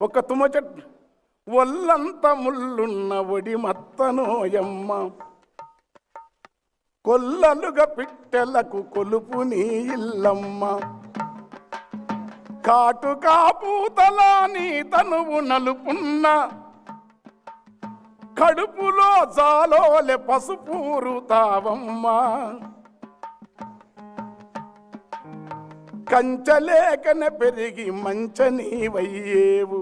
ఒక తుమ్మ చెట్టు ఒల్లంత ముళ్ళున్న ఒడి మత్తనోయమ్మ, కొల్లలుగా పిట్టెలకు కొలుపు నీ ఇల్లమ్మ, కాటు కాపూతలా నీ తనువు నలుపున్న, కడుపులో జాలోలె పసుపూరుతావమ్మ, కంచలేకన పెరిగి మంచనీవయ్యేవు,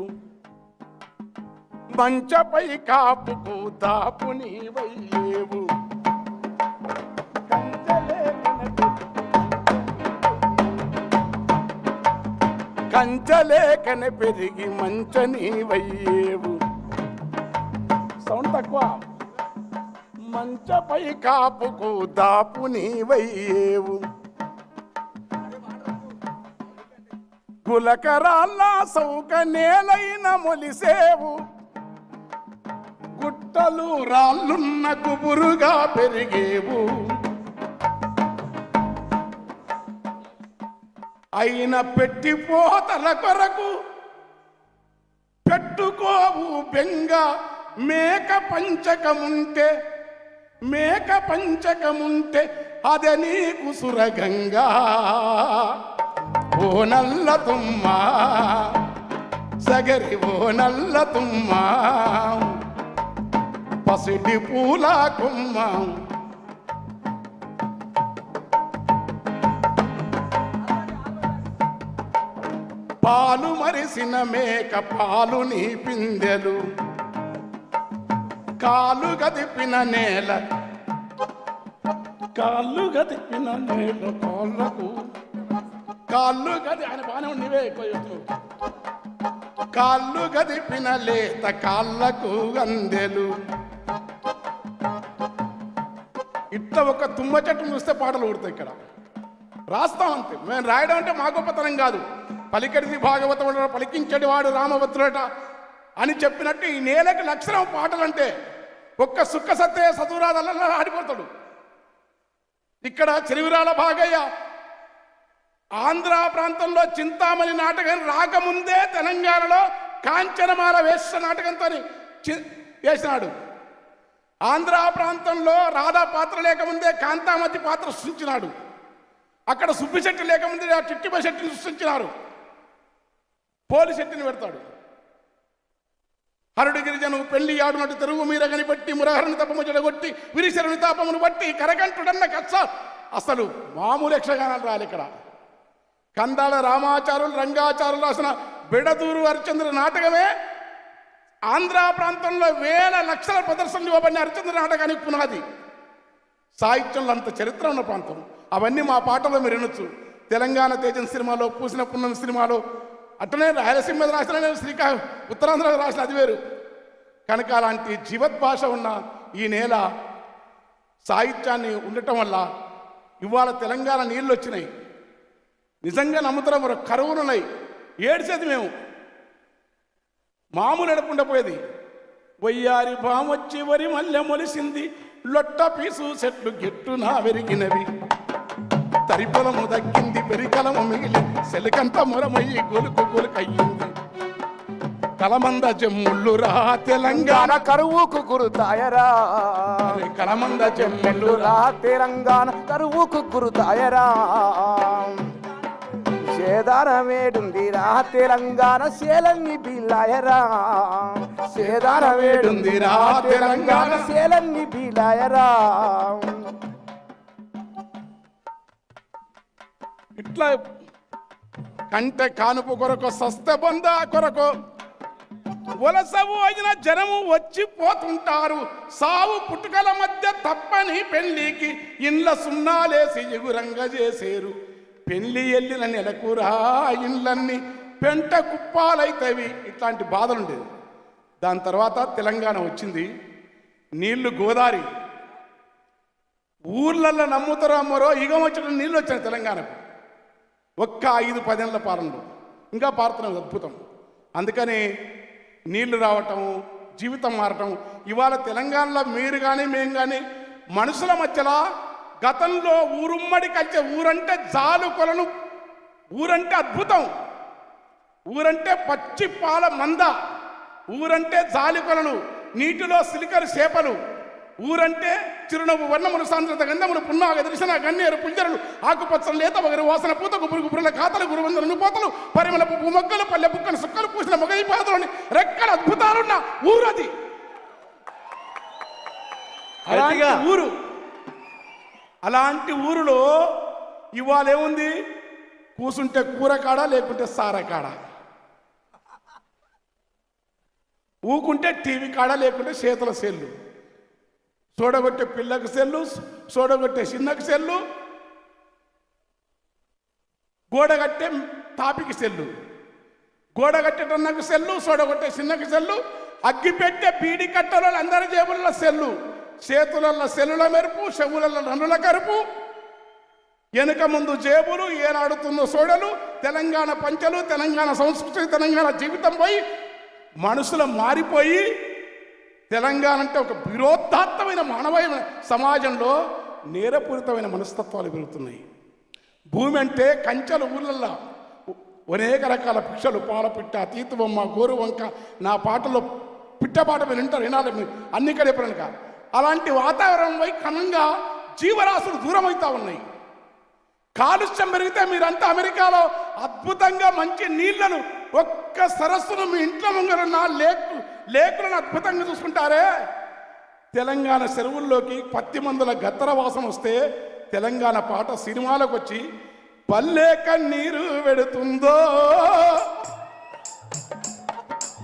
మంచపై కాపుకు దాపు నీవయ్యేవు, కంచలేకన పెరిగి మంచనీవయ్యేవు. సౌండ్ తక్కువ. మంచపై కాపుకు దాపు నీవయ్యేవు, గులకరాళ్ళ సౌక నేలైన మొలిసేవు, గుట్టలు రాళ్ళున్న గుబురుగా పెరిగేవు, అయిన పెట్టిపోతల కొరకు పెట్టుకోవు బెంగ, మేక పంచకముంటే అదే నీకు సురగంగా. ఓ నల్ల తుమ్మ సగరి ఓ నల్ల తుమ్మ, పసిడి పూల కొమ్మ, పాలు మరిసిన మేక పాలు నీ పిందెలు, కాళ్ళు గదిపిన నేల కాళ్ళు గది ఆయన బాగానే నీవే ఎక్కువ, కాళ్ళు గదిపిన లేత కాళ్ళకు అందెలు. ఇట్లా ఒక తుమ్మ చెట్టును చూస్తే పాటలు ఊడతాయి. ఇక్కడ రాస్తాం అంతే. మేము రాయడం అంటే మా గొప్పతనం కాదు. పలికెడిది భాగవతం పలికించడి వాడు రామభద్రుడట అని చెప్పినట్టు ఈ నేలకి లక్షణం పాటలంటే. ఒక్క సుక్క సత్తే సతురాదల్లా ఆడిపోతాడు. ఇక్కడ చెరువిరాల భాగయ్య ఆంధ్ర ప్రాంతంలో చింతామణి నాటకం రాకముందే తెలంగాణలో కాంచనమాల వేశ్య నాటకంతో వేసినాడు. ఆంధ్ర ప్రాంతంలో రాధా పాత్ర లేకముందే కాంతామతి పాత్ర సృష్టించినాడు. అక్కడ సుబ్బిశెట్టి లేకముందే చిట్టిబ శెట్టిని సృష్టించినారు. పోలి శెట్టిని పెడతాడు. హరుడు గిరిజను పెళ్లి ఆడునట్టు తెరుగు మీర కనిపట్టి మురహరుని తపము చెడగొట్టి విరిశరుని తాపమును బట్టి కరకంటుడన్న కచ్చ. అసలు మామూలు యక్షగానాలు రాలి. ఇక్కడ కందాల రామాచారులు రంగాచారులు రాసిన బిడదూరు హరిశ్చంద్ర నాటకమే ఆంధ్ర ప్రాంతంలో వేల లక్షల ప్రదర్శనలు ఇవ్వబడిన హరిశ్చంద్ర నాటకానికి పునాది. సాహిత్యంలో అంత చరిత్ర ఉన్న ప్రాంతం. అవన్నీ మా పాటలో మీరు వినొచ్చు. తెలంగాణ తేజన్ సినిమాలో, పూసిన పున్నం సినిమాలో, అట్లనే రాయలసీమ మీద రాసిన ఉత్తరాంధ్ర రాసిన అది వేరు. కనుక అలాంటి జీవద్భాష ఉన్న ఈ నేల సాహిత్యాన్ని ఉండటం వల్ల ఇవాళ తెలంగాణ నీళ్ళు వచ్చినాయి. నిజంగా నమ్ముతున్నాం. మరో కరువులున్నాయి. ఏడ్చేది మేము మామూలు ఎడపుండపోయేది. వయ్యారి బామొచ్చి వరి మల్లె మొలిసింది, లొట్ట పీసు చెట్లు గెట్టునా వెరిగినవి, తరిపొలము దక్కింది పెరికలము మిగిలి, సెలికంత మొరమయ్యి గొలుకు గొలుకయ్యింది, కలమంద జమ్ముళ్ళు రా తెలంగాణ కరువుకు గురుతాయరా, కలమంద జమ్ముళ్ళు రా తెలంగాణ కరువుకు గురుతాయరా, సేదానమేడుంది రా తెలంగాణ సేలన్ని బిల్లాయరా, సేదానమేడుంది రా తెలంగాణ సేలన్ని బిల్లాయరా. ఇట్లా కంటే కానుపు కొరకు సస్త బొంద కొరకు వలసవు అయిన జనము వచ్చిపోతుంటారు. సావు పుట్టుకల మధ్య తప్పని పెళ్లికి ఇండ్ల సున్నాలేసి ఎగురంగా చేసేరు. పెళ్లి వెళ్ళిన నెలకురా ఇండ్లన్నీ పెంట కుప్పాలైతవి. ఇట్లాంటి బాధలుండేది. దాని తర్వాత తెలంగాణ వచ్చింది. నీళ్లు గోదావరి ఊర్లల్లో నమ్ముతారో అమ్మరో ఇగం వచ్చిన నీళ్ళు వచ్చాయి తెలంగాణకు. ఒక్క 5-10 ఏళ్ల పాలనలో ఇంకా పారుతున్నాం. అద్భుతం. అందుకని నీళ్లు రావటం, జీవితం మారటం. ఇవాళ తెలంగాణలో మీరు కానీ మేము కానీ మనుషుల మధ్యలో గతంలో ఊరుమ్మడి కలిసే ఊరంటే జాలు కొలను, ఊరంటే అద్భుతం. ఊరంటే పచ్చి పాల మంద, ఊరంటే జాలికొలను, నీటిలో సిలికలు చేపలు, ఊరంటే చిరునవ్వు వర్ణములు సాంద్రత గంధములు పున్నాగ దర్శన గన్నేరు పుంజరులు ఆకుపచ్చలు లేత వగరు వాసన పూతకు పురుగు పురుల ఖాతలు గురువందరు నుపోతలు పరిమళ పువ్వు మొక్కలు పల్లె బుక్కలు సుక్కలు పూసిన మొగలి పాదలోని రెక్కల అద్భుతాలున్న ఊరది. అలాంటి ఊరు, అలాంటి ఊరిలో ఇవాళ ఏముంది? కూసుంటే కూర కాడ, లేకుంటే సార కాడ, ఊకుంటే టీవీ కాడ, లేకుంటే చేతుల సెల్లు, చూడగొట్టే పిల్లకు సెల్లు, చూడగొట్టే చిన్నకు సెల్లు, గోడగట్టే తాపికి సెల్లు, గోడగట్టేటన్నకు సెల్లు, చూడగొట్టే చిన్నకు సెల్లు, అగ్గి పెట్టే బీడి కట్టలో అందరి జేబులలో సెల్లు, చేతులలో సెల్లుల మెరుపు, చెవులలో నన్నుల కరుపు, వెనుక ముందు జేబులు, ఏనాడుతున్న సోడలు, తెలంగాణ పంచలు, తెలంగాణ సంస్కృతి, తెలంగాణ జీవితం పోయి మనుషులు మారిపోయి తెలంగాణ అంటే ఒక విరోధాత్మకమైన మానవీయ సమాజంలో నేరపూరితమైన మనస్తత్వాలు పెరుగుతున్నాయి. భూమి అంటే కంచెల ఊళ్ళల్లో అనేక రకాల పిక్షలు, పాలపిట్ట, తీతుబొమ్మ, గోరు వంక, నా పాటలో పిట్టపాట మీరు వింటారు, వినాలి మీరు అన్ని కడపలనుక. అలాంటి వాతావరణం పోయి క్రమంగా జీవరాశులు దూరం అవుతా ఉన్నాయి. కాలుష్యం పెరిగితే మీరంతా అమెరికాలో అద్భుతంగా మంచి నీళ్లను, ఒక్క సరస్సును మీ ఇంట్లో ముంగరున్న లేకులను అద్భుతంగా చూసుకుంటారే. తెలంగాణ చెరువుల్లోకి 10 మందుల గత్తర వాసన వస్తే తెలంగాణ పాట సినిమాలకు వచ్చి పల్లె కన్నీరు వెడుతుందో